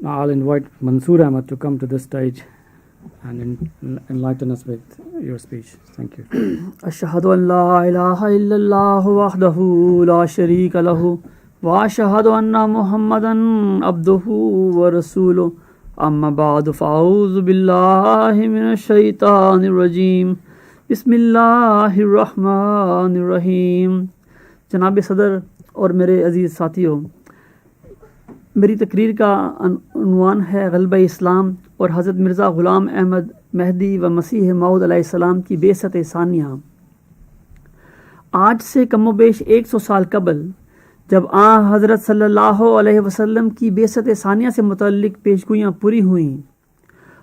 Now I'll invite Mansoor Ahmad to come to this stage and enlighten us with your speech. Thank you. أشهد أن لا إله إلا الله وحده لا شريك له وأشهد أن محمدا عبده ورسوله أما بعد فأعوذ بالله من الشيطان الرجيم بسم اللہ الرحمن الرحیم. جناب صدر اور میرے عزیز ساتھیوں، میری تقریر کا عنوان ہے غلبہ اسلام اور حضرت مرزا غلام احمد مہدی و مسیح موعود علیہ السلام کی بعثت ثانیہ. آج سے کم و بیش 100 سال قبل جب حضرت صلی اللہ علیہ وسلم کی بعثت ثانیہ سے متعلق پیشگوئیاں پوری ہوئیں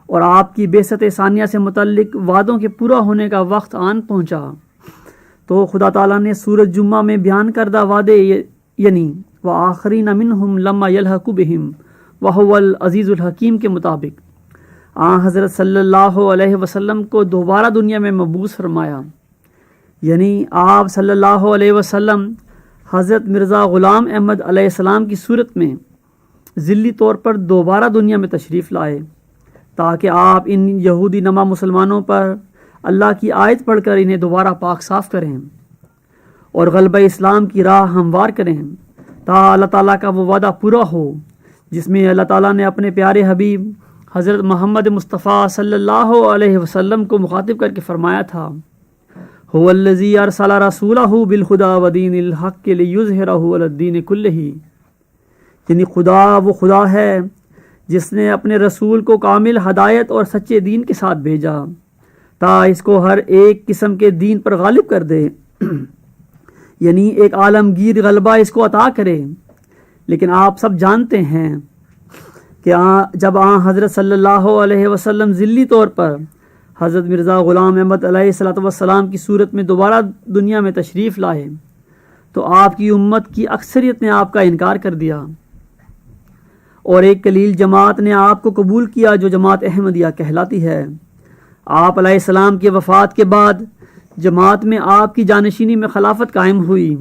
اور آپ کی بعثت ثانیہ سے متعلق وعدوں کے پورا ہونے کا وقت آن پہنچا، تو خدا تعالیٰ نے سورۃ جمعہ میں بیان کردہ وعدے یعنی وآخرین منہم لما یلحق بہم وہو العزیز الحکیم کے مطابق حضرت صلی اللہ علیہ وسلم کو دوبارہ دنیا میں مبعوث فرمایا. یعنی آپ صلی اللہ علیہ وسلم حضرت مرزا غلام احمد علیہ السلام کی صورت میں ذلی طور پر دوبارہ دنیا میں تشریف لائے تاکہ آپ ان یہودی نما مسلمانوں پر اللہ کی آیت پڑھ کر انہیں دوبارہ پاک صاف کریں اور غلبہ اسلام کی راہ ہموار کریں تا اللہ تعالیٰ کا وہ وعدہ پورا ہو جس میں اللہ تعالیٰ نے اپنے پیارے حبیب حضرت محمد مصطفیٰ صلی اللہ علیہ وسلم کو مخاطب کر کے فرمایا تھا هو الذی ارسل رسولہ بالہدی ودین الحق لیظہرہ علی الدین کلہ. یعنی وہ خدا ہے جس نے اپنے رسول کو کامل ہدایت اور سچے دین کے ساتھ بھیجا تا اس کو ہر ایک قسم کے دین پر غالب کر دے، یعنی ایک عالمگیر غلبہ اس کو عطا کرے. لیکن آپ سب جانتے ہیں کہ جب حضرت صلی اللہ علیہ وسلم ذلی طور پر حضرت مرزا غلام احمد علیہ السلام کی صورت میں دوبارہ دنیا میں تشریف لائے تو آپ کی امت کی اکثریت نے آپ کا انکار کر دیا اور ایک قلیل جماعت نے آپ کو قبول کیا جو جماعت احمدیہ کہلاتی ہے. آپ علیہ السلام کی وفات کے بعد جماعت میں آپ کی جانشینی میں خلافت قائم ہوئی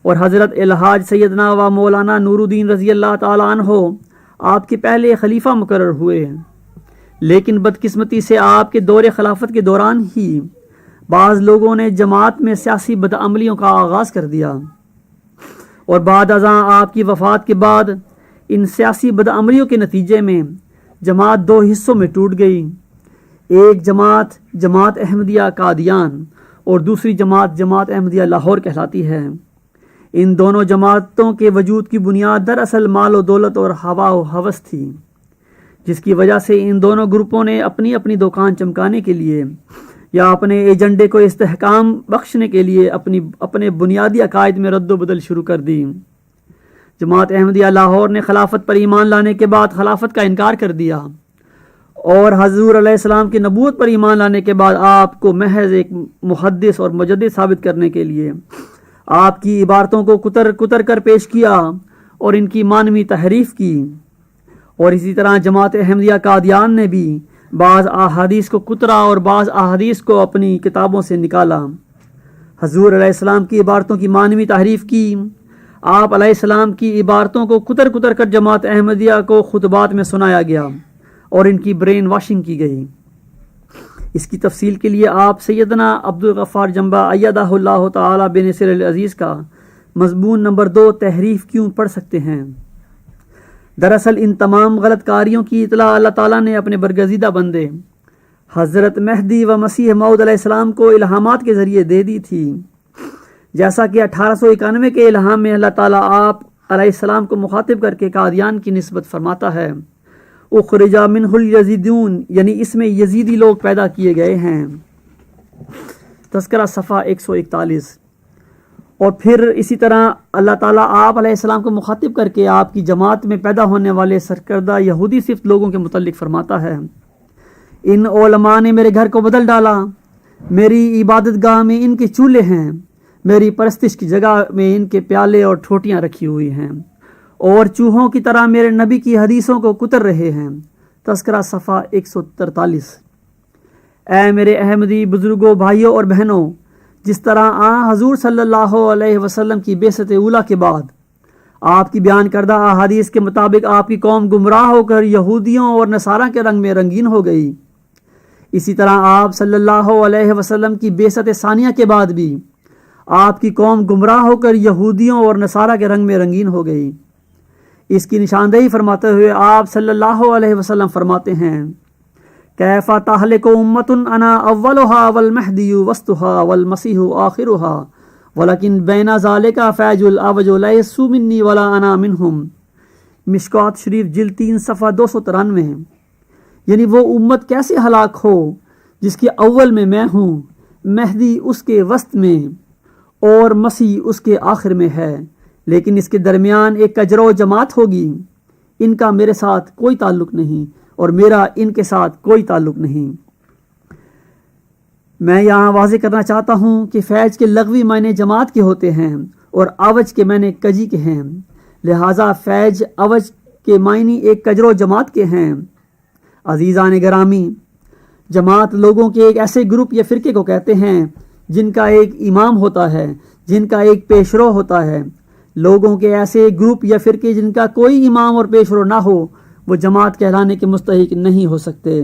اور حضرت الحاج سیدنا و مولانا نور الدین رضی اللہ تعالیٰ عنہ آپ کے پہلے خلیفہ مقرر ہوئے. لیکن بدقسمتی سے آپ کے دور خلافت کے دوران ہی بعض لوگوں نے جماعت میں سیاسی بدعملیوں کا آغاز کر دیا اور بعد ازاں آپ کی وفات کے بعد ان سیاسی بدعملیوں کے نتیجے میں جماعت 2 حصوں میں ٹوٹ گئی. ایک جماعت احمدیہ قادیان اور دوسری جماعت احمدیہ لاہور کہلاتی ہے. ان دونوں جماعتوں کے وجود کی بنیاد دراصل مال و دولت اور ہوا و ہوس تھی، جس کی وجہ سے ان دونوں گروپوں نے اپنی اپنی دکان چمکانے کے لیے یا اپنے ایجنڈے کو استحکام بخشنے کے لیے اپنے بنیادی عقائد میں رد و بدل شروع کر دی. جماعت احمدیہ لاہور نے خلافت پر ایمان لانے کے بعد خلافت کا انکار کر دیا اور حضور علیہ السلام کی نبوت پر ایمان لانے کے بعد آپ کو محض ایک محدث اور مجدد ثابت کرنے کے لیے آپ کی عبارتوں کو کتر کر پیش کیا اور ان کی معنوی تحریف کی. اور اسی طرح جماعت احمدیہ قادیان نے بھی بعض احادیث کو کترا اور بعض احادیث کو اپنی کتابوں سے نکالا. حضور علیہ السلام کی عبارتوں کی معنوی تحریف کی. آپ علیہ السلام کی عبارتوں کو کتر کر جماعت احمدیہ کو خطبات میں سنایا گیا اور ان کی برین واشنگ کی گئی. اس کی تفصیل کے لیے آپ سیدنا عبدالغفار جنبہ ایدہ اللہ تعالی بنصر العزیز کا مضمون نمبر 2 تحریف کیوں پڑھ سکتے ہیں. دراصل ان تمام غلط کاریوں کی اطلاع اللہ تعالیٰ نے اپنے برگزیدہ بندے حضرت مہدی و مسیح موعود علیہ السلام کو الہامات کے ذریعے دے دی تھی. جیسا کہ 1891 کے الہام میں اللہ تعالیٰ آپ علیہ السلام کو مخاطب کر کے قادیان کی نسبت فرماتا ہے اخرج منہ الیزیدون، یعنی اس میں یزیدی لوگ پیدا کیے گئے ہیں. تذکرہ صفحہ 141. اور پھر اسی طرح اللہ تعالیٰ آپ علیہ السلام کو مخاطب کر کے آپ کی جماعت میں پیدا ہونے والے سرکردہ یہودی صفت لوگوں کے متعلق فرماتا ہے ان علماء نے میرے گھر کو بدل ڈالا، میری عبادت گاہ میں ان کے چولہے ہیں، میری پرستش کی جگہ میں ان کے پیالے اور ٹھوٹیاں رکھی ہوئی ہیں اور چوہوں کی طرح میرے نبی کی حدیثوں کو کتر رہے ہیں. تذکرہ صفحہ 143. اے میرے احمدی بزرگوں، بھائیوں اور بہنوں، جس طرح حضور صلی اللہ علیہ وسلم کی بعثت اولیٰ کے بعد آپ کی بیان کردہ احادیث کے مطابق آپ کی قوم گمراہ ہو کر یہودیوں اور نصارہ کے رنگ میں رنگین ہو گئی۔ اسی طرح آپ صلی اللہ علیہ وسلم کی بعثت ثانیہ کے بعد بھی آپ کی قوم گمراہ ہو کر یہودیوں اور نصارہ کے رنگ میں رنگین ہو گئی۔ اس کی نشاندہی فرماتے ہوئے آپ صلی اللہ علیہ وسلم فرماتے ہیں، کیف تہلک امۃ انا اولھا والمہدی وسطھا والمسیح آخرھا ولکن بین ذالک فیج الاوج لیسوا منی ولا انا منہم۔ مشکوٰۃ شریف جلد 3 صفحہ 293 ہے۔ یعنی وہ امت کیسے ہلاک ہو جس کے اول میں ہوں، مہدی اس کے وسط میں اور مسیح اس کے آخر میں ہے، لیکن اس کے درمیان ایک کجرو جماعت ہوگی۔ ان کا میرے ساتھ کوئی تعلق نہیں اور میرا ان کے ساتھ کوئی تعلق نہیں۔ میں یہاں واضح کرنا چاہتا ہوں کہ فیض کے لغوی معنی جماعت کے ہوتے ہیں اور اوج کے معنی کجی کے ہیں، لہٰذا فیض اوج کے معنی ایک کجرو جماعت کے ہیں۔ عزیزان گرامی، جماعت لوگوں کے ایک ایسے گروپ یا فرقے کو کہتے ہیں جن کا ایک امام ہوتا ہے، جن کا ایک پیشرو ہوتا ہے۔ لوگوں کے ایسے گروپ یا فرقے جن کا کوئی امام اور پیشرو نہ ہو وہ جماعت کہلانے کے مستحق نہیں ہو سکتے۔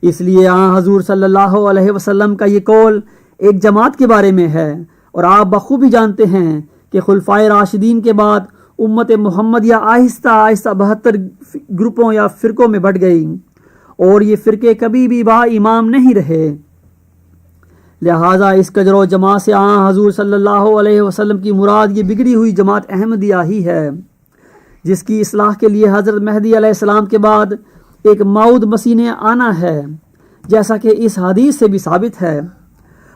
اس لیے حضور صلی اللہ علیہ وسلم کا یہ قول ایک جماعت کے بارے میں ہے، اور آپ بخوبی جانتے ہیں کہ خلفائے راشدین کے بعد امت محمدیہ آہستہ آہستہ 72 گروپوں یا فرقوں میں بٹ گئی، اور یہ فرقے کبھی بھی با امام نہیں رہے۔ لہٰذا اس کجرو جماعت سے حضور صلی اللہ علیہ وسلم کی مراد یہ بگڑی ہوئی جماعت احمدیہ ہی ہے، جس کی اصلاح کے لیے حضرت مہدی علیہ السلام کے بعد ایک موعود مسیح نے آنا ہے، جیسا کہ اس حدیث سے بھی ثابت ہے۔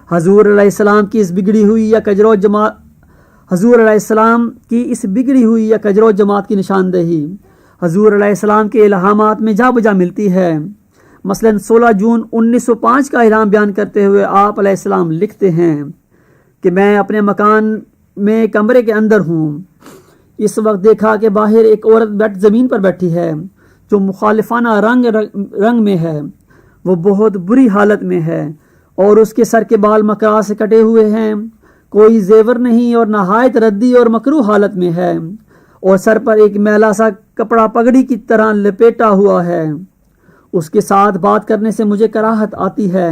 حضور علیہ السلام کی اس بگڑی ہوئی یا کجرو جماعت کی نشاندہی حضور علیہ السلام کے الہامات میں جا بجا ملتی ہے۔ مثلاً 16 جون 1905 کا الہام بیان کرتے ہوئے آپ علیہ السلام لکھتے ہیں کہ میں اپنے مکان میں کمرے کے اندر ہوں، اس وقت دیکھا کہ باہر ایک عورت زمین پر بیٹھی ہے جو مخالفانہ رنگ میں ہے، وہ بہت بری حالت میں ہے اور اس کے سر کے بال مکراس سے کٹے ہوئے ہیں، کوئی زیور نہیں اور نہایت ردی اور مکروہ حالت میں ہے، اور سر پر ایک میلا سا کپڑا پگڑی کی طرح لپیٹا ہوا ہے۔ اس کے ساتھ بات کرنے سے مجھے کراہت آتی ہے۔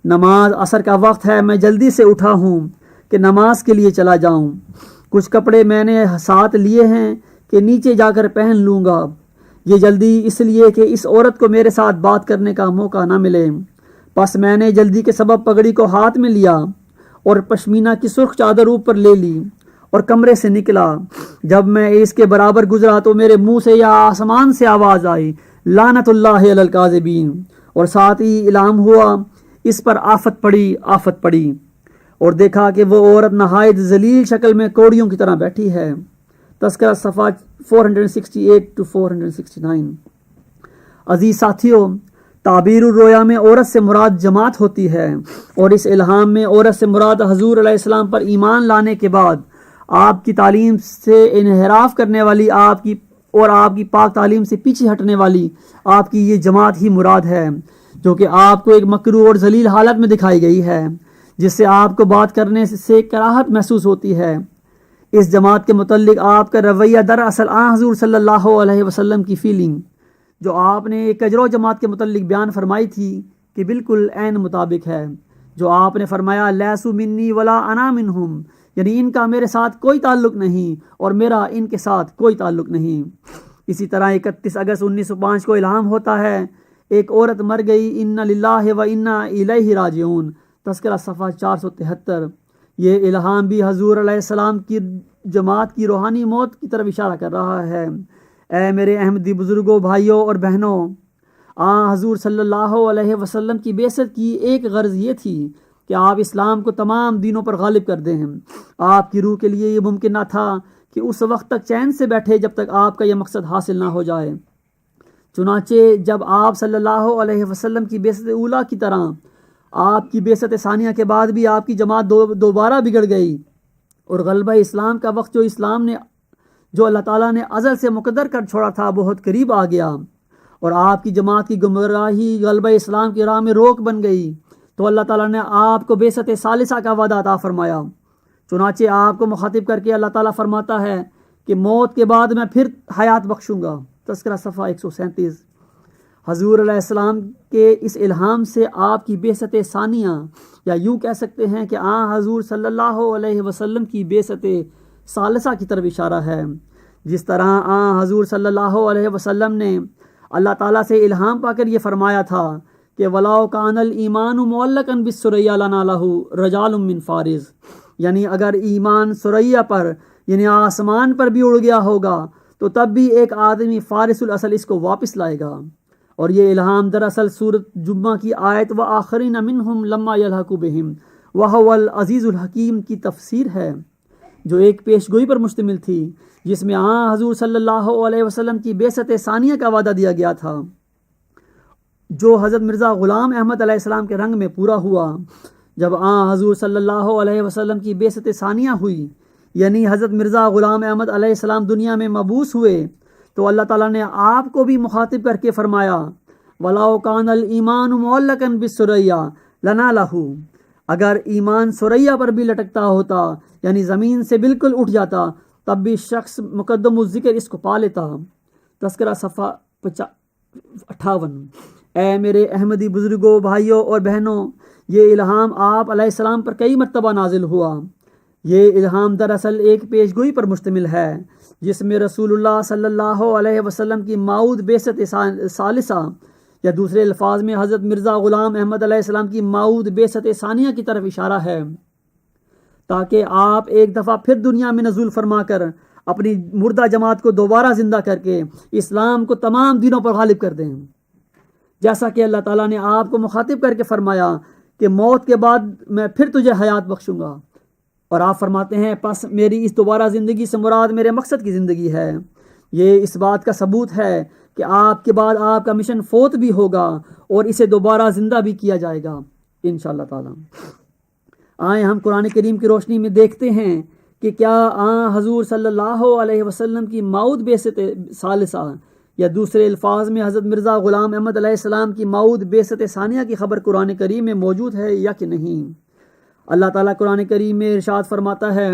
نماز عصر کا وقت ہے، میں جلدی سے اٹھا ہوں کہ نماز کے لیے چلا جاؤں۔ کچھ کپڑے میں نے ساتھ لیے ہیں کہ نیچے جا کر پہن لوں گا، یہ جلدی اس لیے کہ اس عورت کو میرے ساتھ بات کرنے کا موقع نہ ملے۔ پس میں نے جلدی کے سبب پگڑی کو ہاتھ میں لیا اور پشمینہ کی سرخ چادر اوپر لے لی اور کمرے سے نکلا۔ جب میں اس کے برابر گزرا تو میرے منہ سے یا آسمان سے آواز آئی، لعنت اللہ علی الکاذبین، اور ساتھ ہی اعلان ہوا، اس پر آفت پڑی، اور دیکھا کہ وہ عورت نہایت ذلیل شکل میں کوڑیوں کی طرح بیٹھی ہے۔ تذکرہ صفحہ 468 to 469۔ عزیز ساتھیوں، تعبیر الرؤیا میں عورت سے مراد جماعت ہوتی ہے، اور اس الہام میں عورت سے مراد حضور علیہ السلام پر ایمان لانے کے بعد آپ کی تعلیم سے انحراف کرنے والی آپ کی پاک تعلیم سے پیچھے ہٹنے والی آپ کی یہ جماعت ہی مراد ہے، جو کہ آپ کو ایک مکروہ اور ذلیل حالت میں دکھائی گئی ہے، جس سے آپ کو بات کرنے سے کراہت محسوس ہوتی ہے۔ اس جماعت کے متعلق آپ کا رویہ دراصل حضور صلی اللہ علیہ وسلم کی فیلنگ جو آپ نے ایک کجرو جماعت کے متعلق بیان فرمائی تھی کہ بالکل عین مطابق ہے، جو آپ نے فرمایا لیسوا منی ولا انا منہم، یعنی ان کا میرے ساتھ کوئی تعلق نہیں اور میرا ان کے ساتھ کوئی تعلق نہیں۔ اسی طرح 31 اگست 1905 کو الہام ہوتا ہے، ایک عورت مر گئی، انا للہ و انا الیہ راجعون، تذکرہ صفحہ 473۔ یہ الہام بھی حضور علیہ السلام کی جماعت کی روحانی موت کی طرف اشارہ کر رہا ہے۔ اے میرے احمدی بزرگوں، بھائیوں اور بہنوں، حضور صلی اللہ علیہ وسلم کی بعثت کی ایک غرض یہ تھی کہ آپ اسلام کو تمام دینوں پر غالب کر دیں۔ آپ کی روح کے لیے یہ ممکن نہ تھا کہ اس وقت تک چین سے بیٹھے جب تک آپ کا یہ مقصد حاصل نہ ہو جائے۔ چنانچہ جب آپ صلی اللہ علیہ وسلم کی بعثت اولیٰ کی طرح آپ کی بعثت ثانیہ کے بعد بھی آپ کی جماعت دوبارہ بگڑ گئی، اور غلبہ اسلام کا وقت جو اللہ تعالیٰ نے ازل سے مقدر کر چھوڑا تھا بہت قریب آ گیا، اور آپ کی جماعت کی گمراہی غلبہ اسلام کی راہ میں روک بن گئی، تو اللہ تعالیٰ نے آپ کو بعثت ثالثہ کا وعدہ عطا فرمایا۔ چنانچہ آپ کو مخاطب کر کے اللہ تعالیٰ فرماتا ہے کہ موت کے بعد میں پھر حیات بخشوں گا. تذکرہ صفحہ 137. حضور علیہ السلام کے اس الہام سے آپ کی بعثت ثانیہ، یا یوں کہہ سکتے ہیں کہ حضور صلی اللہ علیہ وسلم کی بعثت ثالثہ کی طرف اشارہ ہے. جس طرح حضور صلی اللہ علیہ وسلم نے اللہ تعالیٰ سے الہام پا کر یہ فرمایا تھا کہ وَلَوْ كَانَ الْإِيمَانُ مُعَلَّقًا بِالثُّرَيَّا لَنَالَهُ رَجَالٌ مِّن فَارِسٍ، یعنی اگر ایمان ثریا پر یعنی آسمان پر بھی اڑ گیا ہوگا تو تب بھی ایک آدمی فارس الاصل اس کو واپس لائے گا. اور یہ الہام دراصل سورۃ جمعہ کی آیت وَآخَرِينَ مِنْهُمْ لَمَّا يَلْحَقُوا بِهِمْ وَهُوَ الْعَزِيزُ الْحَكِيمُ کی تفسیر ہے، جو ایک پیش گوئی پر مشتمل تھی، جس میں حضور صلی اللہ علیہ وسلم کی بعثت ثانیہ کا وعدہ دیا گیا تھا، جو حضرت مرزا غلام احمد علیہ السلام کے رنگ میں پورا ہوا. جب حضور صلی اللہ علیہ وسلم کی بعثت ثانیہ ہوئی، یعنی حضرت مرزا غلام احمد علیہ السلام دنیا میں مبعوث ہوئے، تو اللہ تعالیٰ نے آپ کو بھی مخاطب کر کے فرمایا وَلَوْ كَانَ الْإِيمَانُ مُعَلَّقًا بِالثُّرَيَّا لَنَالَهُ، اگر ایمان ثریا پر بھی لٹکتا ہوتا یعنی زمین سے بالکل اٹھ جاتا تب بھی شخص مقدم الذکر اس کو پا لیتا. تذکرہ صفحہ 58. اے میرے احمدی بزرگوں، بھائیوں اور بہنوں، یہ الہام آپ علیہ السلام پر کئی مرتبہ نازل ہوا. یہ الہام دراصل ایک پیش گوئی پر مشتمل ہے، جس میں رسول اللہ صلی اللہ علیہ وسلم کی موعود بعثت ثالثہ، یا دوسرے الفاظ میں حضرت مرزا غلام احمد علیہ السلام کی موعود بعثت ثانیہ کی طرف اشارہ ہے، تاکہ آپ ایک دفعہ پھر دنیا میں نزول فرما کر اپنی مردہ جماعت کو دوبارہ زندہ کر کے اسلام کو تمام دینوں پر غالب کر دیں. جیسا کہ اللہ تعالیٰ نے آپ کو مخاطب کر کے فرمایا کہ موت کے بعد میں پھر تجھے حیات بخشوں گا، اور آپ فرماتے ہیں پس میری اس دوبارہ زندگی سے مراد میرے مقصد کی زندگی ہے. یہ اس بات کا ثبوت ہے کہ آپ کے بعد آپ کا مشن فوت بھی ہوگا اور اسے دوبارہ زندہ بھی کیا جائے گا انشاءاللہ تعالی. آئیں ہم قرآن کریم کی روشنی میں دیکھتے ہیں کہ کیا حضور صلی اللہ علیہ وسلم کی موعود بعثت ثالثہ، یا دوسرے الفاظ میں حضرت مرزا غلام احمد علیہ السلام کی موعود بعثت ثانیہ کی خبر قرآن کریم میں موجود ہے یا کہ نہیں. اللہ تعالیٰ قرآن کریم میں ارشاد فرماتا ہے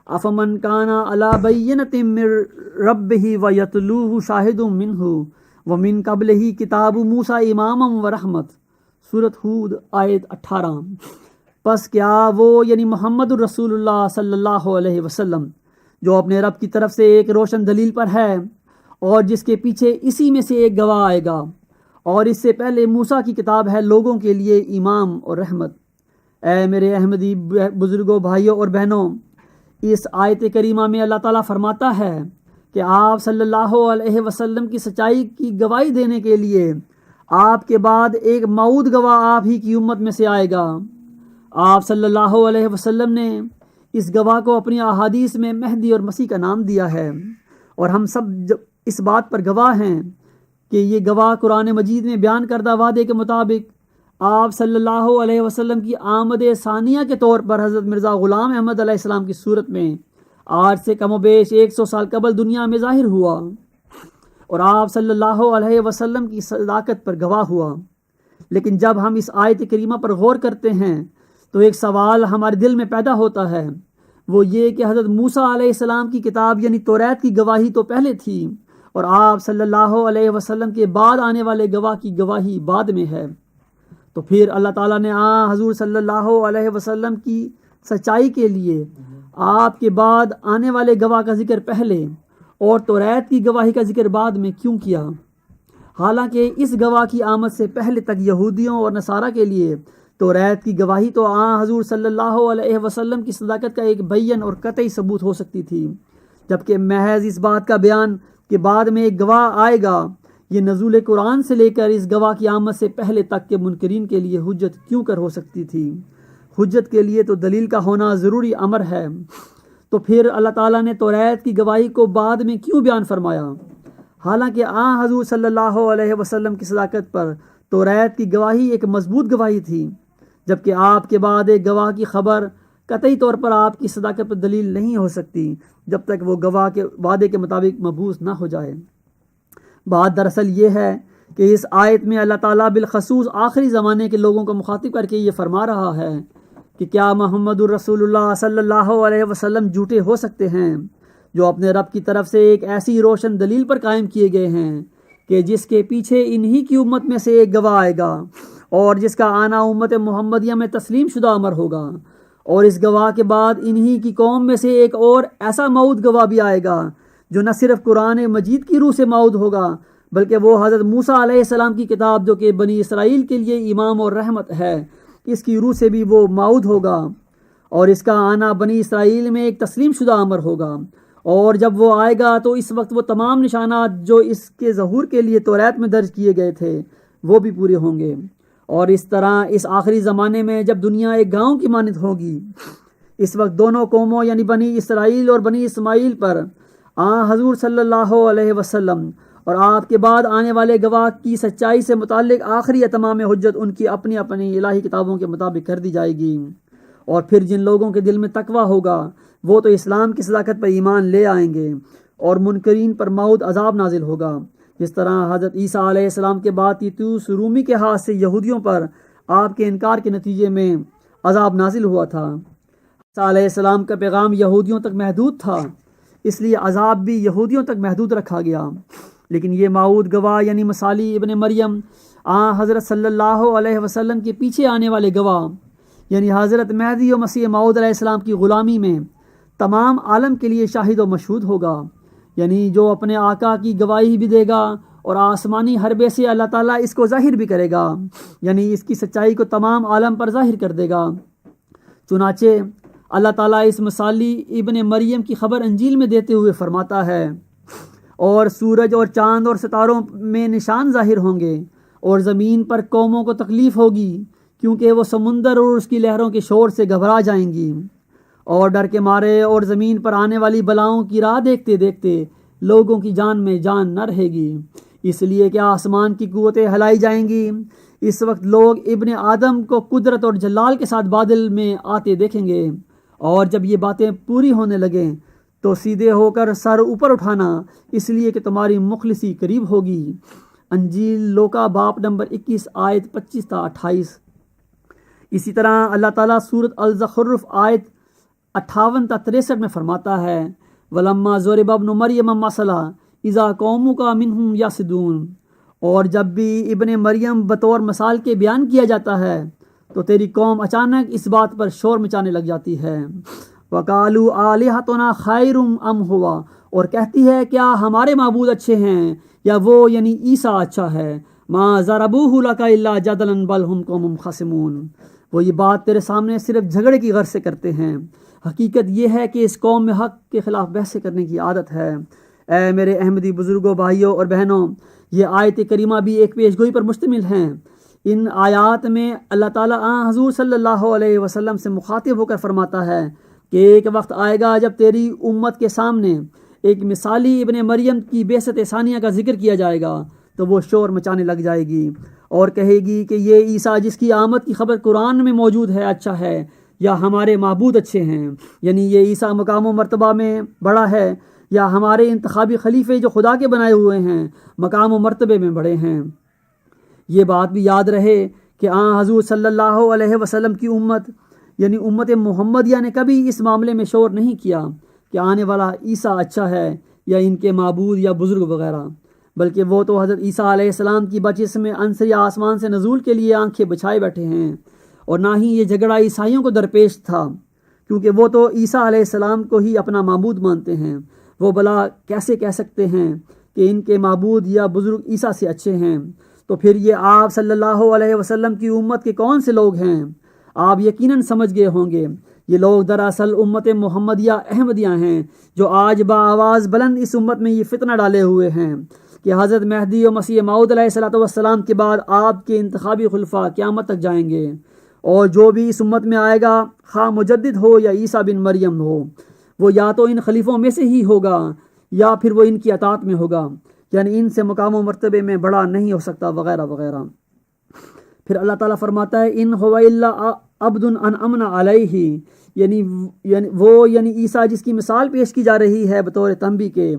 افمن کان علی بینۃ من ربہ ویتلوہ شاہد منہ ومن قبلہ کتاب موسیٰ اماما ورحمت، سورۃ ہود آیت 18. پس کیا وہ یعنی محمد الرسول اللہ صلی اللہ علیہ وسلم، جو اپنے رب کی طرف سے ایک روشن دلیل پر ہے اور جس کے پیچھے اسی میں سے ایک گواہ آئے گا، اور اس سے پہلے موسیٰ کی کتاب ہے لوگوں کے لیے امام اور رحمت. اے میرے احمدی بزرگوں، بھائیوں اور بہنوں، اس آیت کریمہ میں اللہ تعالیٰ فرماتا ہے کہ آپ صلی اللہ علیہ وسلم کی سچائی کی گواہی دینے کے لیے آپ کے بعد ایک موعود گواہ آپ ہی کی امت میں سے آئے گا. آپ صلی اللہ علیہ وسلم نے اس گواہ کو اپنی احادیث میں مہدی اور مسیح کا نام دیا ہے، اور ہم سب اس بات پر گواہ ہیں کہ یہ گواہ قرآن مجید میں بیان کردہ وعدے کے مطابق آپ صلی اللہ علیہ وسلم کی آمد ثانیہ کے طور پر حضرت مرزا غلام احمد علیہ السلام کی صورت میں آج سے کم و بیش 100 سال قبل دنیا میں ظاہر ہوا، اور آپ صلی اللہ علیہ وسلم کی صداقت پر گواہ ہوا. لیکن جب ہم اس آیت کریمہ پر غور کرتے ہیں تو ایک سوال ہمارے دل میں پیدا ہوتا ہے، وہ یہ کہ حضرت موسیٰ علیہ السلام کی کتاب یعنی توریت کی گواہی تو پہلے تھی، اور آپ صلی اللہ علیہ وسلم کے بعد آنے والے گواہ کی گواہی بعد میں ہے. تو پھر اللہ تعالیٰ نے حضور صلی اللہ علیہ وسلم کی سچائی کے لیے آپ کے بعد آنے والے گواہ کا ذکر پہلے اور توریت کی گواہی کا ذکر بعد میں کیوں کیا؟ حالانکہ اس گواہ کی آمد سے پہلے تک یہودیوں اور نصارہ کے لیے توریت کی گواہی تو حضور صلی اللہ علیہ وسلم کی صداقت کا ایک بیان اور قطعی ثبوت ہو سکتی تھی، جبکہ محض اس بات کا بیان کہ بعد میں ایک گواہ آئے گا، یہ نزول قرآن سے لے کر اس گواہ کی آمد سے پہلے تک کے منکرین کے لیے حجت کیوں کر ہو سکتی تھی؟ حجت کے لیے تو دلیل کا ہونا ضروری امر ہے. تو پھر اللہ تعالیٰ نے توریت کی گواہی کو بعد میں کیوں بیان فرمایا؟ حالانکہ حضور صلی اللہ علیہ وسلم کی صداقت پر توریت کی گواہی ایک مضبوط گواہی تھی، جبکہ آپ کے بعد ایک گواہ کی خبر قطعی طور پر آپ کی صداقت پر دلیل نہیں ہو سکتی جب تک وہ گواہ کے وعدے کے مطابق مبعوث نہ ہو جائے. بات دراصل یہ ہے کہ اس آیت میں اللہ تعالیٰ بالخصوص آخری زمانے کے لوگوں کو مخاطب کر کے یہ فرما رہا ہے کہ کیا محمد الرسول اللہ صلی اللہ علیہ وسلم جھوٹے ہو سکتے ہیں جو اپنے رب کی طرف سے ایک ایسی روشن دلیل پر قائم کیے گئے ہیں کہ جس کے پیچھے انہی کی امت میں سے ایک گواہ آئے گا اور جس کا آنا امت محمدیہ میں تسلیم شدہ امر ہوگا، اور اس گواہ کے بعد انہی کی قوم میں سے ایک اور ایسا موعود گواہ بھی آئے گا جو نہ صرف قرآن مجید کی روح سے موعود ہوگا بلکہ وہ حضرت موسیٰ علیہ السلام کی کتاب جو کہ بنی اسرائیل کے لیے امام اور رحمت ہے، اس کی روح سے بھی وہ موعود ہوگا، اور اس کا آنا بنی اسرائیل میں ایک تسلیم شدہ امر ہوگا، اور جب وہ آئے گا تو اس وقت وہ تمام نشانات جو اس کے ظہور کے لیے توریت میں درج کیے گئے تھے وہ بھی پورے ہوں گے۔ اور اس طرح اس آخری زمانے میں جب دنیا ایک گاؤں کی مانند ہوگی، اس وقت دونوں قوموں یعنی بنی اسرائیل اور بنی اسماعیل پر حضور صلی اللہ علیہ وسلم اور آپ کے بعد آنے والے گواہ کی سچائی سے متعلق آخری اتمام حجت ان کی اپنی اپنی الہی کتابوں کے مطابق کر دی جائے گی، اور پھر جن لوگوں کے دل میں تقوی ہوگا وہ تو اسلام کی صداقت پر ایمان لے آئیں گے، اور منکرین پر موعود عذاب نازل ہوگا، جس طرح حضرت عیسیٰ علیہ السلام کے بعد تیتوس رومی کے ہاتھ سے یہودیوں پر آپ کے انکار کے نتیجے میں عذاب نازل ہوا تھا۔ عیسیٰ علیہ السلام کا پیغام یہودیوں تک محدود تھا، اس لیے عذاب بھی یہودیوں تک محدود رکھا گیا، لیکن یہ موعود گواہ یعنی مثالی ابن مریم حضرت صلی اللہ علیہ وسلم کے پیچھے آنے والے گواہ یعنی حضرت مہدی و مسیح موعود علیہ السلام کی غلامی میں تمام عالم کے لیے شاہد و مشہود ہوگا، یعنی جو اپنے آقا کی گواہی بھی دے گا اور آسمانی حربے سے اللہ تعالیٰ اس کو ظاہر بھی کرے گا، یعنی اس کی سچائی کو تمام عالم پر ظاہر کر دے گا۔ چنانچہ اللہ تعالیٰ اس مثالی ابن مریم کی خبر انجیل میں دیتے ہوئے فرماتا ہے، اور سورج اور چاند اور ستاروں میں نشان ظاہر ہوں گے، اور زمین پر قوموں کو تکلیف ہوگی کیونکہ وہ سمندر اور اس کی لہروں کے شور سے گھبرا جائیں گی، اور ڈر کے مارے اور زمین پر آنے والی بلاؤں کی راہ دیکھتے دیکھتے لوگوں کی جان میں جان نہ رہے گی، اس لیے کہ آسمان کی قوتیں ہلائی جائیں گی۔ اس وقت لوگ ابن آدم کو قدرت اور جلال کے ساتھ بادل میں آتے دیکھیں گے، اور جب یہ باتیں پوری ہونے لگیں تو سیدھے ہو کر سر اوپر اٹھانا، اس لیے کہ تمہاری مخلصی قریب ہوگی۔ انجیل لوکا باب نمبر 21 آیت 25 تا 28۔ اسی طرح اللہ تعالیٰ سورۃ الزخرف آیت 58 تا 63 میں فرماتا ہے، وَلَمَّا ضُرِبَ ابْنُ مَرْيَمَ مَثَلًا إِذَا قَوْمُكَ مِنْهُمْ يَصِدُّونَ، اور جب بھی ابن مریم بطور مثال کے بیان کیا جاتا ہے تو تیری قوم اچانک اس بات پر شور مچانے لگ جاتی ہے۔ وَقَالُوا آلِهَتُنَا خَيْرٌ أَمْ هُوَ، اور کہتی ہے کیا ہمارے معبود اچھے ہیں یا وہ یعنی عیسیٰ اچھا ہے۔ مَا ضَرَبُوهُ لَكَ إِلَّا جَدَلًا بَلْ هُمْ قَوْمٌ خَصِمُونَ، وہ یہ بات تیرے سامنے صرف جھگڑے کی غرض سے کرتے ہیں، حقیقت یہ ہے کہ اس قوم میں حق کے خلاف بحثیں کرنے کی عادت ہے۔ اے میرے احمدی بزرگوں، بھائیوں اور بہنوں، یہ آیت کریمہ بھی ایک پیشگوئی پر مشتمل ہیں۔ ان آیات میں اللہ تعالیٰ حضور صلی اللہ علیہ وسلم سے مخاطب ہو کر فرماتا ہے کہ ایک وقت آئے گا جب تیری امت کے سامنے ایک مثالی ابن مریم کی بعثت ثانیہ کا ذکر کیا جائے گا تو وہ شور مچانے لگ جائے گی اور کہے گی کہ یہ عیسیٰ جس کی آمد کی خبر قرآن میں موجود ہے اچھا ہے یا ہمارے معبود اچھے ہیں، یعنی یہ عیسیٰ مقام و مرتبہ میں بڑا ہے یا ہمارے انتخابی خلیفے جو خدا کے بنائے ہوئے ہیں مقام و مرتبے میں بڑے ہیں۔ یہ بات بھی یاد رہے کہ حضور صلی اللہ علیہ وسلم کی امت یعنی امت محمدیہ نے کبھی اس معاملے میں شور نہیں کیا کہ آنے والا عیسیٰ اچھا ہے یا ان کے معبود یا بزرگ وغیرہ، بلکہ وہ تو حضرت عیسیٰ علیہ السلام کی بجسم عنصری آسمان سے نزول کے لیے آنکھیں بچھائے بیٹھے ہیں، اور نہ ہی یہ جھگڑا عیسائیوں کو درپیش تھا کیونکہ وہ تو عیسیٰ علیہ السلام کو ہی اپنا معبود مانتے ہیں۔ وہ بلا کیسے کہہ سکتے ہیں کہ ان کے معبود یا بزرگ عیسیٰ سے اچھے ہیں؟ تو پھر یہ آپ صلی اللہ علیہ وسلم کی امت کے کون سے لوگ ہیں؟ آپ یقیناً سمجھ گئے ہوں گے، یہ لوگ دراصل امت محمدیہ احمدیہ ہیں جو آج بآواز بلند اس امت میں یہ فتنہ ڈالے ہوئے ہیں کہ حضرت مہدی و مسیح موعود علیہ السلام کے بعد آپ کے انتخابی خلفاء قیامت تک جائیں گے، اور جو بھی اس امت میں آئے گا خواہ مجدد ہو یا عیسیٰ بن مریم ہو، وہ یا تو ان خلیفوں میں سے ہی ہوگا یا پھر وہ ان کی اطاعت میں ہوگا، یعنی ان سے مقام و مرتبے میں بڑا نہیں ہو سکتا وغیرہ وغیرہ۔ پھر اللہ تعالیٰ فرماتا ہے ان هو الا عبد انعمنا علیہ، یعنی عیسیٰ جس کی مثال پیش کی جا رہی ہے بطور تنبیہ کے،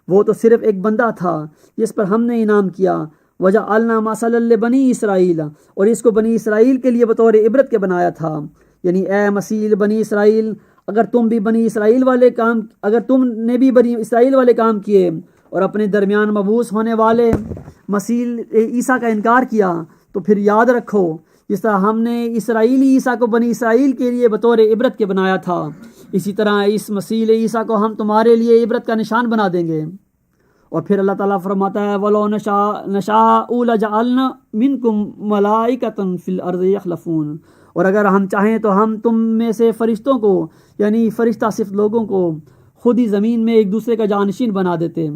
وہ تو صرف ایک بندہ تھا جس پر ہم نے انعام کیا، وجعلنا مثلا لبنی اسرائیل، اور اس کو بنی اسرائیل کے لیے بطور عبرت کے بنایا تھا، یعنی اے مسیح بنی اسرائیل اگر تم نے بھی بنی اسرائیل والے کام کیے اور اپنے درمیان مبعوث ہونے والے مسیح عیسیٰ کا انکار کیا تو پھر یاد رکھو جس طرح ہم نے اسرائیلی عیسیٰ کو بنی اسرائیل کے لیے بطور عبرت کے بنایا تھا، اسی طرح اس مسیح عیسیٰ کو ہم تمہارے لیے عبرت کا نشان بنا دیں گے۔ اور پھر اللہ تعالیٰ فرماتا ہے وَلَوْ نَشَاءُ لَجَعَلْنَا مِنْكُمْ مَلَائِكَةً فِي الْأَرْضِ يَخْلَفُونَ، اور اگر ہم چاہیں تو ہم تم میں سے فرشتوں کو، یعنی فرشتہ صرف لوگوں کو، خود ہی زمین میں ایک دوسرے کا جانشین بنا دیتے،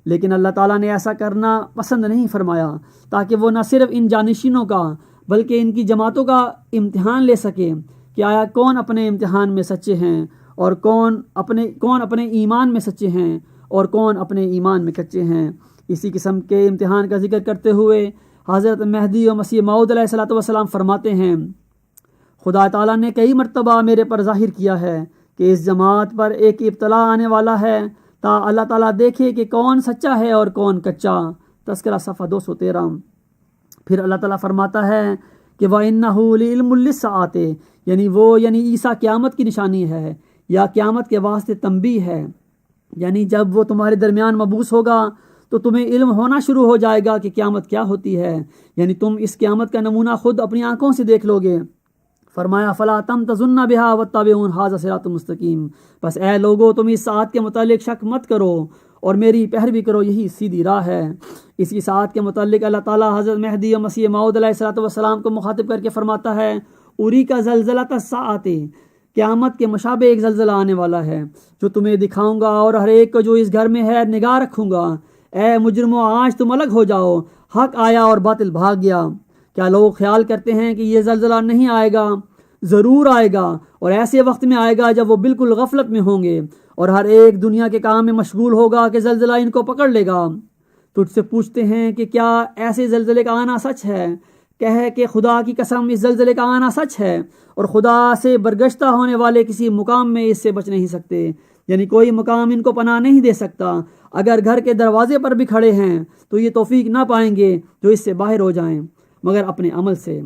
لیکن اللہ تعالیٰ نے ایسا کرنا پسند نہیں فرمایا تاکہ وہ نہ صرف ان جانشینوں کا بلکہ ان کی جماعتوں کا امتحان لے سکے کہ آیا کون اپنے امتحان میں سچے ہیں اور کون اپنے ایمان میں سچے ہیں اور کون اپنے ایمان میں کچے ہیں۔ اسی قسم کے امتحان کا ذکر کرتے ہوئے حضرت مہدی و مسیح موعود علیہ الصلوۃ والسلام فرماتے ہیں خدا تعالیٰ نے کئی مرتبہ میرے پر ظاہر کیا ہے کہ اس جماعت پر ایک ابتلا آنے والا ہے تا اللہ تعالیٰ دیکھے کہ کون سچا ہے اور کون کچا۔ تذکرہ صفحہ 213۔ پھر اللہ تعالیٰ فرماتا ہے کہ وَإِنَّهُ لِعِلْمٌ لِلسَّاعَةِ، یعنی عیسیٰ قیامت کی نشانی ہے یا قیامت کے واسطے تنبیہ ہے، یعنی جب وہ تمہارے درمیان مبعوث ہوگا تو تمہیں علم ہونا شروع ہو جائے گا کہ قیامت کیا ہوتی ہے، یعنی تم اس قیامت کا نمونہ خود اپنی آنکھوں سے دیکھ لو گے۔ فرمایا فلا تمتزن بها واتبعون ھذا صراط مستقیم، بس اے لوگو تم اس ساعت کے متعلق شک مت کرو اور میری پیروی کرو، یہی سیدھی راہ ہے۔ اسی ساعت کے متعلق اللہ تعالیٰ حضرت مہدی و مسیح موعود علیہ الصلوۃ والسلام کو مخاطب کر کے فرماتا ہے اُری کا زلزلۃ الساعۃ، قیامت کے مشابہ ایک زلزلہ آنے والا ہے جو تمہیں دکھاؤں گا اور ہر ایک کو جو اس گھر میں ہے نگاہ رکھوں گا۔ اے مجرمو آج تم الگ ہو جاؤ، حق آیا اور باطل بھاگ گیا۔ کیا لوگ خیال کرتے ہیں کہ یہ زلزلہ نہیں آئے گا؟ ضرور آئے گا، اور ایسے وقت میں آئے گا جب وہ بالکل غفلت میں ہوں گے اور ہر ایک دنیا کے کام میں مشغول ہوگا کہ زلزلہ ان کو پکڑ لے گا۔ تجھ سے پوچھتے ہیں کہ کیا ایسے زلزلے کا آنا سچ ہے؟ کہے کہ خدا کی قسم اس زلزلے کا آنا سچ ہے، اور خدا سے برگشتہ ہونے والے کسی مقام میں اس سے بچ نہیں سکتے، یعنی کوئی مقام ان کو پناہ نہیں دے سکتا۔ اگر گھر کے دروازے پر بھی کھڑے ہیں تو یہ توفیق نہ پائیں گے جو اس سے باہر ہو جائیں مگر اپنے عمل سے۔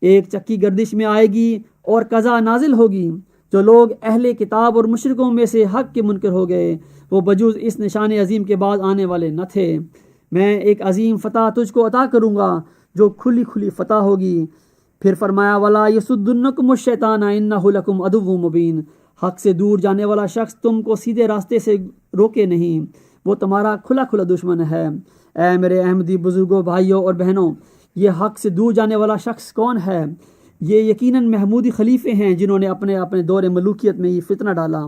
ایک چکی گردش میں آئے گی اور قضا نازل ہوگی۔ جو لوگ اہل کتاب اور مشرکوں میں سے حق کے منکر ہو گئے وہ بجوز اس نشان عظیم کے بعد آنے والے نہ تھے۔ میں ایک عظیم فتح تجھ کو عطا کروں گا جو کھلی کھلی فتح ہوگی۔ پھر فرمایا وَلَا يَصُدُّنَّكُمُ الشَّيْطَانُ إِنَّهُ لَكُمْ عَدُوٌّ مُبِينٌ، حق سے دور جانے والا شخص تم کو سیدھے راستے سے روکے نہیں، وہ تمہارا کھلا کھلا دشمن ہے۔ اے میرے احمدی بزرگوں، بھائیوں اور بہنوں، یہ حق سے دور جانے والا شخص کون ہے؟ یہ یقیناً محمودی خلیفے ہیں جنہوں نے اپنے دور ملوکیت میں یہ فتنہ ڈالا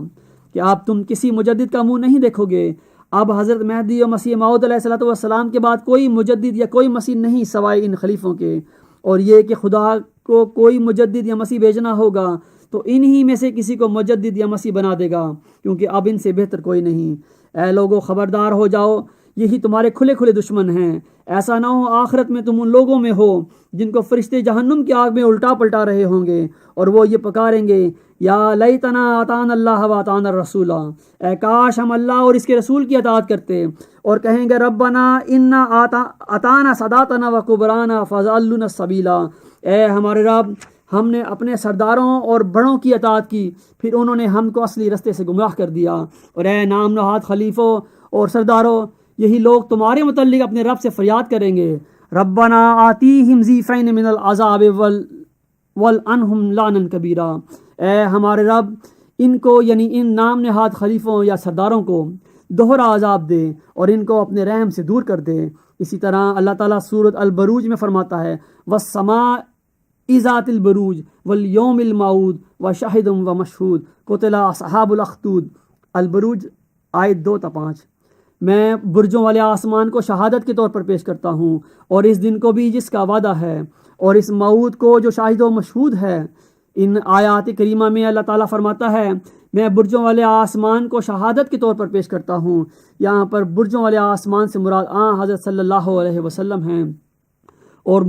کہ اب تم کسی مجدد کا منہ نہیں دیکھو گے۔ اب حضرت مہدی و مسیح موعود علیہ الصلوۃ والسلام کے بعد کوئی مجدد یا کوئی مسیح نہیں سوائے ان خلیفوں کے، اور یہ کہ خدا کو کوئی مجدد یا مسیح بھیجنا ہوگا تو انہی میں سے کسی کو مجدد یا مسیح بنا دے گا، کیونکہ اب ان سے بہتر کوئی نہیں۔ اے لوگو خبردار ہو جاؤ، یہی تمہارے کھلے کھلے دشمن ہیں۔ ایسا نہ ہو آخرت میں تم ان لوگوں میں ہو جن کو فرشتے جہنم کی آگ میں الٹا پلٹا رہے ہوں گے اور وہ یہ پکاریں گے یا لیتنا اطعنا اللہ و اطعنا الرسول، اے کاش ہم اللہ اور اس کے رسول کی اطاعت کرتے، اور کہیں گے ربنا انا اطعنا ساداتنا و کبرانا فضلونا السبیلا، اے ہمارے رب ہم نے اپنے سرداروں اور بڑوں کی اطاعت کی پھر انہوں نے ہم کو اصلی رستے سے گمراہ کر دیا۔ اور اے نام نہاد خلیفوں اور سرداروں، یہی لوگ تمہارے متعلق اپنے رب سے فریاد کریں گے ربنا آتیہم ضعفین من العذاب والعنہم لعنا کبیرا، اے ہمارے رب ان کو یعنی ان نام نہاد خلیفوں یا سرداروں کو دوہرا عذاب دے اور ان کو اپنے رحم سے دور کر دے۔ اسی طرح اللہ تعالیٰ سورۃ البروج میں فرماتا ہے والسماء ذات البروج والیوم الموعود وشاہد ومشہود قتل اصحاب الاخدود، البروج آیت 2-5۔ میں برجوں والے آسمان کو شہادت کے طور پر پیش کرتا ہوں اور اس دن کو بھی جس کا وعدہ ہے اور اس موعود کو جو شاہد و مشہود ہے۔ ان آیات کریمہ میں اللہ تعالیٰ فرماتا ہے میں برجوں والے آسمان کو شہادت کے طور پر پیش کرتا ہوں۔ یہاں پر برجوں والے آسمان سے مراد حضرت صلی اللہ علیہ وسلم ہیں، اور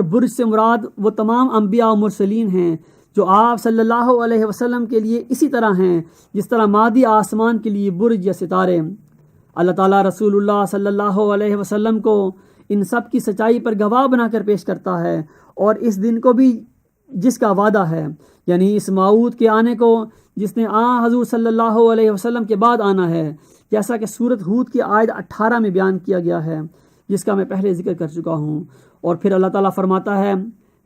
برج سے مراد وہ تمام انبیاء و مرسلین ہیں جو آپ صلی اللہ علیہ وسلم کے لیے اسی طرح ہیں جس طرح مادی آسمان کے لیے برج یا ستارے۔ اللہ تعالیٰ رسول اللہ صلی اللہ علیہ وسلم کو ان سب کی سچائی پر گواہ بنا کر پیش کرتا ہے، اور اس دن کو بھی جس کا وعدہ ہے، یعنی اس موعود کے آنے کو جس نے حضور صلی اللہ علیہ وسلم کے بعد آنا ہے، جیسا کہ سورۃ ہود کی آیت 18 میں بیان کیا گیا ہے، جس کا میں پہلے ذکر کر چکا ہوں۔ اور پھر اللہ تعالیٰ فرماتا ہے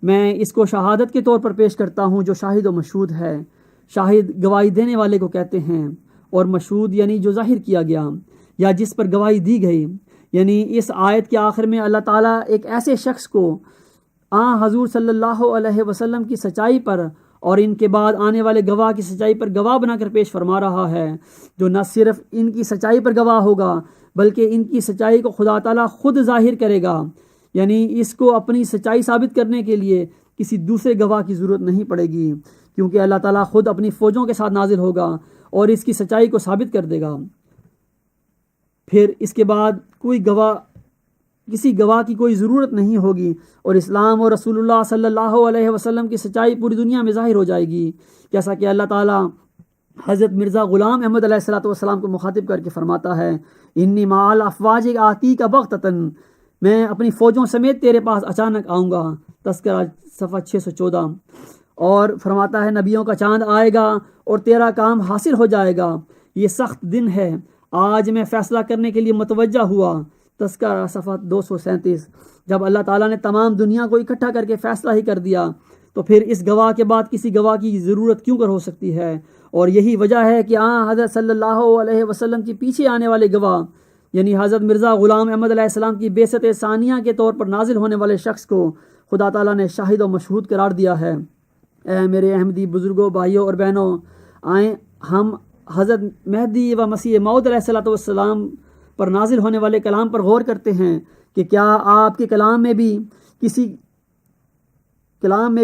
میں اس کو شہادت کے طور پر پیش کرتا ہوں جو شاہد و مشہود ہے۔ شاہد گواہی دینے والے کو کہتے ہیں، اور مشہود یعنی جو ظاہر کیا گیا یا جس پر گواہی دی گئی۔ یعنی اس آیت کے آخر میں اللہ تعالیٰ ایک ایسے شخص کو حضور صلی اللہ علیہ وسلم کی سچائی پر اور ان کے بعد آنے والے گواہ کی سچائی پر گواہ بنا کر پیش فرما رہا ہے، جو نہ صرف ان کی سچائی پر گواہ ہوگا بلکہ ان کی سچائی کو خدا تعالیٰ خود ظاہر کرے گا۔ یعنی اس کو اپنی سچائی ثابت کرنے کے لیے کسی دوسرے گواہ کی ضرورت نہیں پڑے گی، کیونکہ اللہ تعالیٰ خود اپنی فوجوں کے ساتھ نازل ہوگا اور اس کی سچائی کو ثابت کر دے گا۔ پھر اس کے بعد کسی گواہ کی کوئی ضرورت نہیں ہوگی، اور اسلام اور رسول اللہ صلی اللہ علیہ وسلم کی سچائی پوری دنیا میں ظاہر ہو جائے گی، جیسا کہ اللہ تعالیٰ حضرت مرزا غلام احمد علیہ السلام کو مخاطب کر کے فرماتا ہے انی مع الافواج آتیک بغتۃ، میں اپنی فوجوں سمیت تیرے پاس اچانک آؤں گا، تذکرہ صفحہ 614۔ اور فرماتا ہے نبیوں کا چاند آئے گا اور تیرا کام حاصل ہو جائے گا، یہ سخت دن ہے، آج میں فیصلہ کرنے کے لیے متوجہ ہوا، تذکرہ صفحہ 237۔ جب اللہ تعالیٰ نے تمام دنیا کو اکٹھا کر کے فیصلہ ہی کر دیا تو پھر اس گواہ کے بعد کسی گواہ کی ضرورت کیوں کر ہو سکتی ہے؟ اور یہی وجہ ہے کہ حضرت صلی اللہ علیہ وسلم کے پیچھے آنے والے گواہ یعنی حضرت مرزا غلام احمد علیہ السلام کی بعثت ثانیہ کے طور پر نازل ہونے والے شخص کو خدا تعالیٰ نے شاہد و مشہود قرار دیا ہے۔ اے میرے احمدی بزرگوں، بھائیوں اور بہنوں، آئیں ہم حضرت مہدی و مسیح موعود علیہ السلام پر نازل ہونے والے کلام پر غور کرتے ہیں کہ کیا آپ کے کلام میں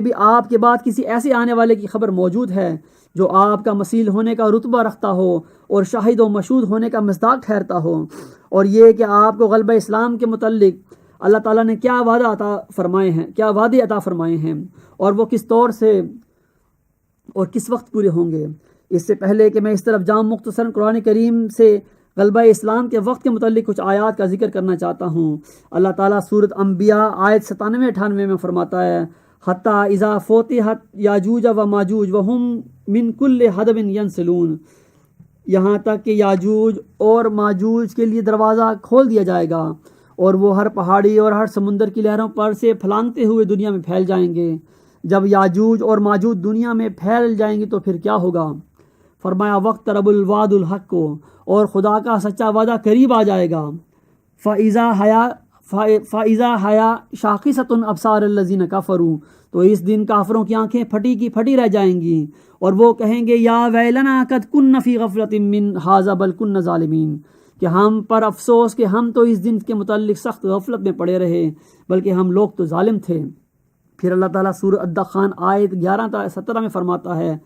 بھی آپ کے بعد کسی ایسے آنے والے کی خبر موجود ہے جو آپ کا مسیح ہونے کا رتبہ رکھتا ہو اور شاہد و مشہود ہونے کا مصداق ٹھہرتا ہو، اور یہ کہ آپ کو غلبہ اسلام کے متعلق اللہ تعالیٰ نے کیا وعدے عطا فرمائے ہیں اور وہ کس طور سے اور کس وقت پورے ہوں گے۔ اس سے پہلے کہ میں اس طرف جاؤں، مختصراً قرآن کریم سے غلبہ اسلام کے وقت کے متعلق کچھ آیات کا ذکر کرنا چاہتا ہوں۔ اللہ تعالیٰ سورۃ انبیاء آیت 97-98 میں فرماتا ہے حتیٰ اذا فتحت یاجوج و ماجوج وہم من کل حدب ینسلون، یہاں تک کہ یاجوج اور ماجوج کے لیے دروازہ کھول دیا جائے گا اور وہ ہر پہاڑی اور ہر سمندر کی لہروں پر سے پھلانگتے ہوئے دنیا میں پھیل جائیں گے۔ جب یاجوج اور ماجوج دنیا میں پھیل جائیں گے تو پھر کیا ہوگا؟ فرمایا وقت رب الوعد الحق کو، اور خدا کا سچا وعدہ قریب آ جائے گا۔ فَإِذَا حَيَا شَاخِصَةٌ أَبْصَارَ الَّذِينَ كَفَرُوا، تو اس دن کافروں کی آنکھیں پھٹی کی پھٹی رہ جائیں گی، اور وہ کہیں گے یا ویلنا قد کن فی غفلۃ من ھذا بل کن ظالمین، کہ ہم پر افسوس کہ ہم تو اس دن کے متعلق سخت غفلت میں پڑے رہے، بلکہ ہم لوگ تو ظالم تھے۔ پھر اللہ تعالیٰ سورۃ الدخان آیت 11-17 میں فرماتا ہے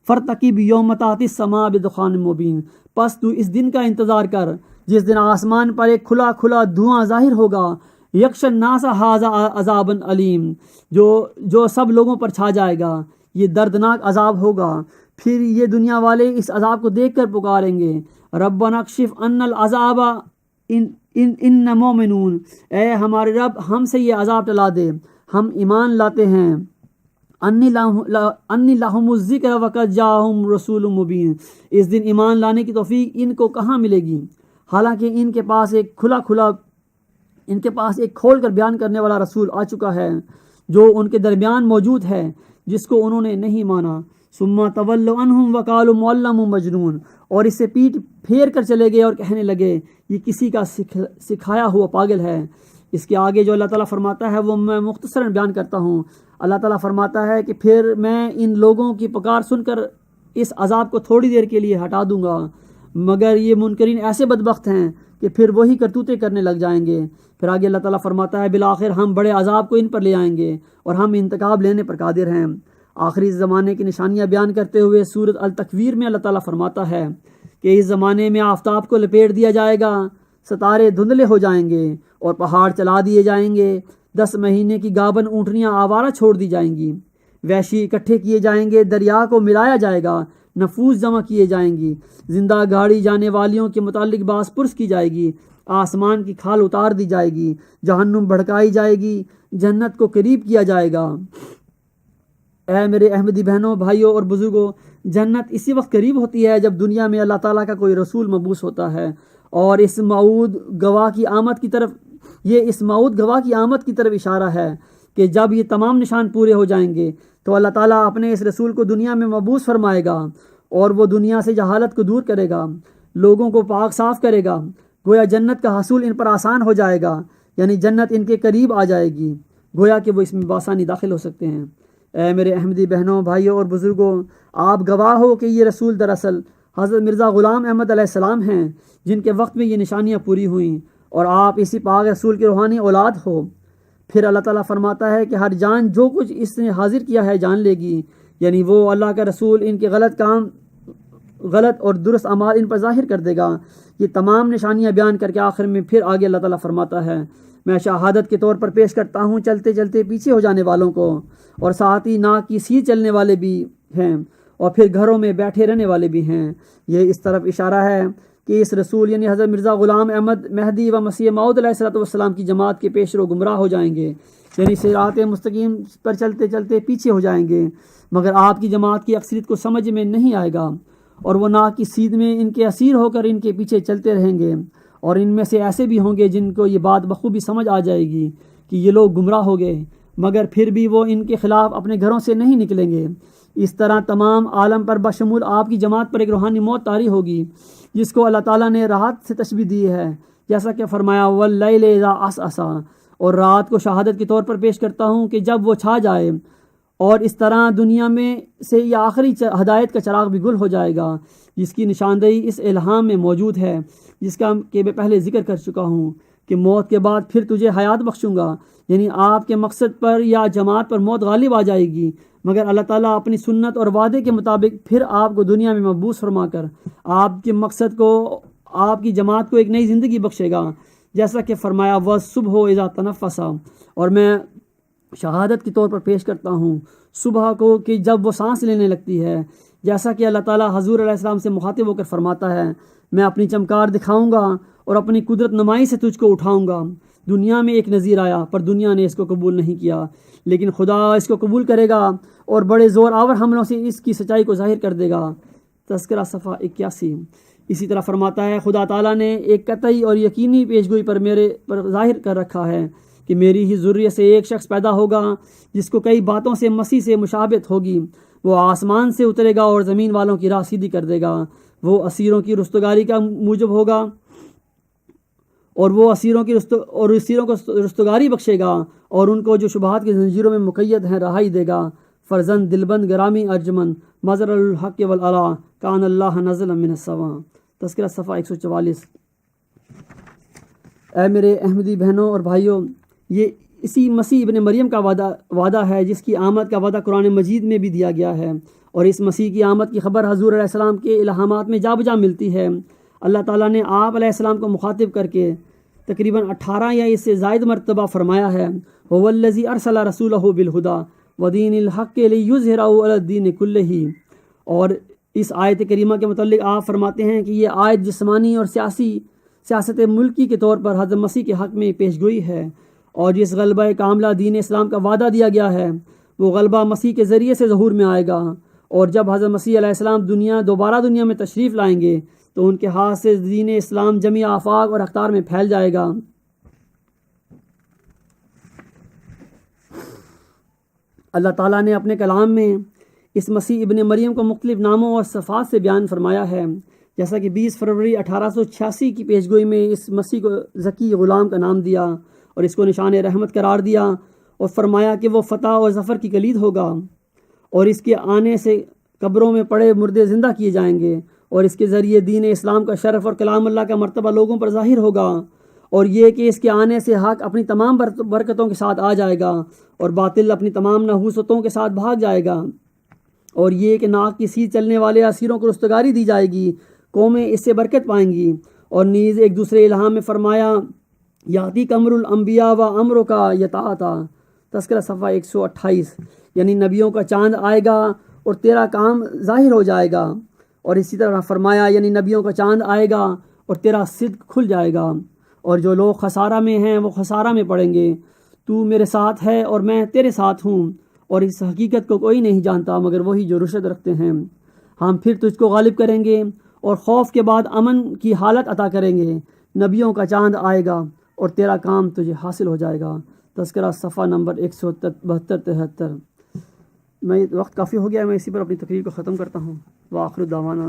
فَارْتَقِبْ یوم تأتی السماء بدخان مبین، پس تو اس دن کا انتظار کر جس دن آسمان پر ایک کھلا کھلا دھواں ظاہر ہوگا، یکش الناس ھذا عذاب علیم، جو سب لوگوں پر چھا جائے گا، یہ دردناک عذاب ہوگا۔ پھر یہ دنیا والے اس عذاب کو دیکھ کر پکاریں گے ربنا اکشف عنا العذاب ان مومنون، اے ہمارے رب ہم سے یہ عذاب ٹلا دے، ہم ایمان لاتے ہیں۔ انی لہم الذکر وقد جاءہم رسول مبین، اس دن ایمان لانے کی توفیق ان کو کہاں ملے گی، حالانکہ ان کے پاس ایک کھول کر بیان کرنے والا رسول آ چکا ہے جو ان کے درمیان موجود ہے، جس کو انہوں نے نہیں مانا۔ ثم تولوا عنہم وقالوا معلم مجنون، اور اس سے پیٹ پھیر کر چلے گئے اور کہنے لگے یہ کسی کا سکھایا ہوا پاگل ہے۔ اس کے آگے جو اللہ تعالیٰ فرماتا ہے وہ میں مختصراً بیان کرتا ہوں۔ اللہ تعالیٰ فرماتا ہے کہ پھر میں ان لوگوں کی پکار سن کر اس عذاب کو تھوڑی دیر کے لیے ہٹا دوں گا، مگر یہ منکرین ایسے بدبخت ہیں کہ پھر وہی کرتوتیں کرنے لگ جائیں گے۔ پھر آگے اللہ تعالیٰ فرماتا ہے بالآخر ہم بڑے عذاب کو ان پر لے آئیں گے اور ہم انتقام لینے پر قادر ہیں۔ آخری زمانے کی نشانیاں بیان کرتے ہوئے سورۃ التکویر میں اللہ تعالیٰ فرماتا ہے کہ اس زمانے میں آفتاب کو لپیٹ دیا جائے گا، ستارے دھندلے ہو جائیں گے اور پہاڑ چلا دیے جائیں گے، 10 مہینے کی گابن اونٹنیاں آوارہ چھوڑ دی جائیں گی، وحشی اکٹھے کیے جائیں گے، دریا کو ملایا جائے گا، نفوس جمع کیے جائیں گی، زندہ گاڑی جانے والیوں کے متعلق باس پرس کی جائے گی، آسمان کی کھال اتار دی جائے گی، جہنم بھڑکائی جائے گی، جنت کو قریب کیا جائے گا۔ اے میرے احمدی بہنوں، بھائیوں اور بزرگوں، جنت اسی وقت قریب ہوتی ہے جب دنیا میں اللہ تعالیٰ کا کوئی رسول مبعوث ہوتا ہے، اور اس موعود گواہ کی آمد کی طرف اشارہ ہے کہ جب یہ تمام نشان پورے ہو جائیں گے تو اللہ تعالیٰ اپنے اس رسول کو دنیا میں مبعوث فرمائے گا، اور وہ دنیا سے جہالت کو دور کرے گا، لوگوں کو پاک صاف کرے گا، گویا جنت کا حصول ان پر آسان ہو جائے گا، یعنی جنت ان کے قریب آ جائے گی، گویا کہ وہ اس میں بآسانی داخل ہو سکتے ہیں۔ اے میرے احمدی بہنوں، بھائیوں اور بزرگوں، آپ گواہ ہو کہ یہ رسول دراصل حضرت مرزا غلام احمد علیہ السلام ہیں، جن کے وقت میں یہ نشانیاں پوری ہوئیں، اور آپ اسی پاک رسول کی روحانی اولاد ہو۔ پھر اللہ تعالیٰ فرماتا ہے کہ ہر جان جو کچھ اس نے حاضر کیا ہے جان لے گی، یعنی وہ اللہ کا رسول ان کے غلط اور درست اعمال ان پر ظاہر کر دے گا۔ یہ تمام نشانیاں بیان کر کے آخر میں پھر آگے اللہ تعالیٰ فرماتا ہے، میں شہادت کے طور پر پیش کرتا ہوں چلتے چلتے پیچھے ہو جانے والوں کو، اور ساتھ ہی ناک کی سیر چلنے والے بھی ہیں، اور پھر گھروں میں بیٹھے رہنے والے بھی ہیں۔ یہ اس طرف اشارہ ہے کہ اس رسول یعنی حضرت مرزا غلام احمد مہدی و مسیح موعود علیہ السلام کی جماعت کے پیش رو گمراہ ہو جائیں گے، یعنی صراط مستقیم پر چلتے چلتے پیچھے ہو جائیں گے، مگر آپ کی جماعت کی اکثریت کو سمجھ میں نہیں آئے گا، اور وہ ناک کی سید میں ان کے اسیر ہو کر ان کے پیچھے چلتے رہیں گے، اور ان میں سے ایسے بھی ہوں گے جن کو یہ بات بخوبی سمجھ آ جائے گی کہ یہ لوگ گمراہ ہو گئے، مگر پھر بھی وہ ان کے خلاف اپنے گھروں سے نہیں نکلیں گے۔ اس طرح تمام عالم پر بشمول آپ کی جماعت پر ایک روحانی موت طاری ہوگی، جس کو اللہ تعالیٰ نے راحت سے تشبیہ دی ہے، جیسا کہ فرمایا واللیل اذا عسعس، اور رات کو شہادت کے طور پر پیش کرتا ہوں کہ جب وہ چھا جائے، اور اس طرح دنیا میں سے یہ آخری ہدایت کا چراغ بھی گل ہو جائے گا، جس کی نشاندہی اس الہام میں موجود ہے، جس کا کہ میں پہلے ذکر کر چکا ہوں کہ موت کے بعد پھر تجھے حیات بخشوں گا، یعنی آپ کے مقصد پر یا جماعت پر موت غالب آ جائے گی، مگر اللہ تعالیٰ اپنی سنت اور وعدے کے مطابق پھر آپ کو دنیا میں مبعوث فرما کر آپ کے مقصد کو، آپ کی جماعت کو ایک نئی زندگی بخشے گا، جیسا کہ فرمایا وَالصُّبْحُ اِذَا تَنَفَّسَ، اور میں شہادت کے طور پر پیش کرتا ہوں صبح کو کہ جب وہ سانس لینے لگتی ہے، جیسا کہ اللہ تعالیٰ حضور علیہ السلام سے مخاطب ہو کر فرماتا ہے، میں اپنی چمکار دکھاؤں گا اور اپنی قدرت نمائی سے تجھ کو اٹھاؤں گا۔ دنیا میں ایک نذیر آیا پر دنیا نے اس کو قبول نہیں کیا، لیکن خدا اس کو قبول کرے گا اور بڑے زور آور حملوں سے اس کی سچائی کو ظاہر کر دے گا۔ تذکرہ صفحہ 81۔ اسی طرح فرماتا ہے خدا تعالیٰ نے ایک قطعی اور یقینی پیشگوئی پر میرے پر ظاہر کر رکھا ہے کہ میری ہی ذریت سے ایک شخص پیدا ہوگا جس کو کئی باتوں سے مسیح سے مشابہت ہوگی، وہ آسمان سے اترے گا اور زمین والوں کی راہ سیدھی کر دے گا، وہ اسیروں کی رستگاری کا موجب ہوگا، اور وہ اسیروں کو رستگاری بخشے گا، اور ان کو جو شبہات کی زنجیروں میں مقید ہیں رہائی دے گا۔ فرزند دلبند گرامی ارجمن مظہر الحق والعلا کان اللہ نزل من السماء۔ تذکرہ صفحہ 144۔ اے میرے احمدی بہنوں اور بھائیوں، یہ اسی مسیح ابن مریم کا وعدہ ہے جس کی آمد کا وعدہ قرآن مجید میں بھی دیا گیا ہے، اور اس مسیح کی آمد کی خبر حضور علیہ السلام کے الہامات میں جا بجا ملتی ہے۔ اللہ تعالیٰ نے آپ علیہ السلام کو مخاطب کر کے تقریباً 18 یا اس سے زائد مرتبہ فرمایا ہے هو الذی ارسل رسولہ بالہدی ودین الحق لیظہرہ علی الدین کلہ، اور اس آیت کریمہ کے متعلق آپ فرماتے ہیں کہ یہ آیت جسمانی اور سیاست ملکی کے طور پر حضرت مسیح کے حق میں پیش گوئی ہے، اور جس غلبہ کاملہ دین اسلام کا وعدہ دیا گیا ہے وہ غلبہ مسیح کے ذریعے سے ظہور میں آئے گا، اور جب حضرت مسیح علیہ السلام دوبارہ دنیا میں تشریف لائیں گے تو ان کے ہاتھ سے دین اسلام جمیع آفاق اور اقطار میں پھیل جائے گا۔ اللہ تعالیٰ نے اپنے کلام میں اس مسیح ابن مریم کو مختلف ناموں اور صفات سے بیان فرمایا ہے، جیسا کہ 20 فروری 1886 کی پیشگوئی میں اس مسیح کو ذکی غلام کا نام دیا اور اس کو نشان رحمت قرار دیا، اور فرمایا کہ وہ فتح اور ظفر کی کلید ہوگا، اور اس کے آنے سے قبروں میں پڑے مردے زندہ کیے جائیں گے، اور اس کے ذریعے دین اسلام کا شرف اور کلام اللہ کا مرتبہ لوگوں پر ظاہر ہوگا، اور یہ کہ اس کے آنے سے حق اپنی تمام برکتوں کے ساتھ آ جائے گا اور باطل اپنی تمام نحوستوں کے ساتھ بھاگ جائے گا، اور یہ کہ ناک کی سیر چلنے والے اسیروں کو رستگاری دی جائے گی، قومیں اس سے برکت پائیں گی، اور نیز ایک دوسرے الہام میں فرمایا یاتی قمر الانبیاء و امروں کا یتاتا۔ تذکرہ صفحہ 128، یعنی نبیوں کا چاند آئے گا اور تیرا کام ظاہر ہو جائے گا، اور اسی طرح فرمایا یعنی نبیوں کا چاند آئے گا اور تیرا صدق کھل جائے گا، اور جو لوگ خسارہ میں ہیں وہ خسارہ میں پڑیں گے، تو میرے ساتھ ہے اور میں تیرے ساتھ ہوں، اور اس حقیقت کو کوئی نہیں جانتا مگر وہی جو رشد رکھتے ہیں۔ ہم پھر تجھ کو غالب کریں گے اور خوف کے بعد امن کی حالت عطا کریں گے. نبیوں کا چاند آئے گا اور تیرا کام تجھے حاصل ہو جائے گا. تذکرہ صفحہ نمبر 172-73. میں وقت کافی ہو گیا، میں اسی پر اپنی تقریر کو ختم کرتا ہوں. وآخر دعوانا